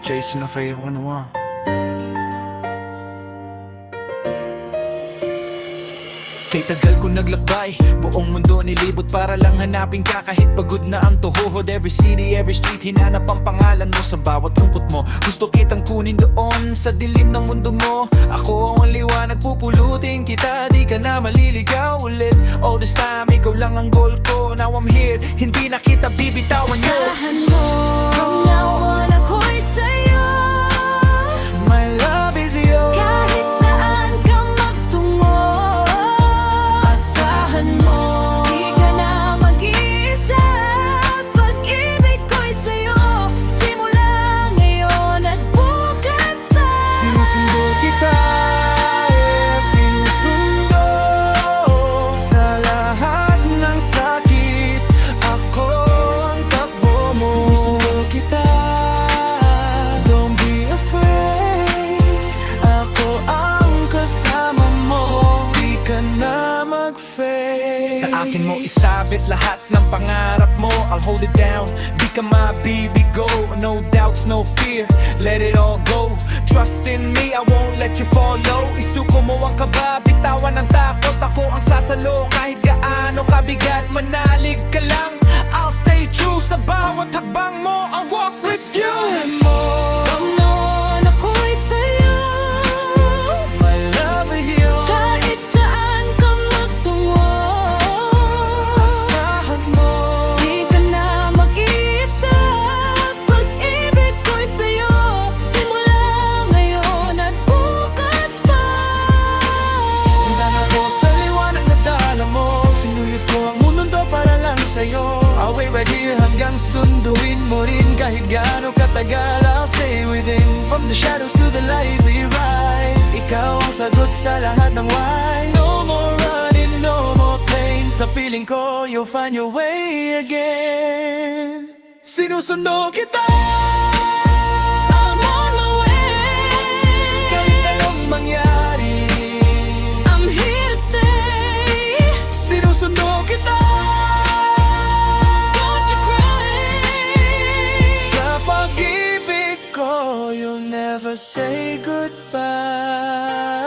Chasing a fade 101. Kay tagal ko naglakbay, buong mundo nilibot para lang hanapin ka. Kahit pagod na ang tuhuhod, every city, every street, hinanap ang pangalan mo sa bawat lungkot mo. Gusto kitang kunin doon sa dilim ng mundo mo. Ako ang liwanag, pupulutin kita, di ka na maliligaw ulit. All this time, ikaw lang ang goal ko. Now I'm here, hindi na kita bibitawan yo. Asahan mo, from now on ako'y sa'yo. My love is yours. Kahit saan ka magtungo, asahan mo, di ka na mag-iisa. Pag-ibig ko'y sa'yo, simula ngayon at bukas pa. Sinusundo kita, yeah, sinusundo. Sa lahat ng sakit, ako ang takbo mo. Sinusundo kita, don't be afraid. Ako ang kasama mo, di ka na mag-fade. Sa akin mo isabit lahat ng pangarap mo. I'll hold it down, di ka mabibigo. No doubts, no fear, let it all go. Trust in me, I won't let you fall low. Isuko mo ang kaba, bitawan ng takot. Ako ang sasalo, kahit gaano kabigat. Manalig ka lang, I'll stay true. Sa bawat hakbang mo, I'll walk with you. From now on ako'y sa'yo. My love is yours. Kahit saan ka magtungo, Asahan mo, di ka na mag-iisa. Pag-ibig ko'y sa'yo, simula ngayon at bukas pa. sundan ako sa liwanag na dala mo. Sinuyot ko ang mundo para lang sa'yo. I'll wait right here hanggang sunduin mo rin. Kahit gaano katagal, I'll stay within. From the shadows to the light we rise. Ikaw ang sagot sa lahat ng why. No more running, no more pain. Sa piling ko, you'll find your way again. Sinusundo kita, I'm on my way. kahit anong mangyari. I'm here to stay. Sinusundo kita, Don't you cry. sa pag-ibig ko, you'll never say goodbye.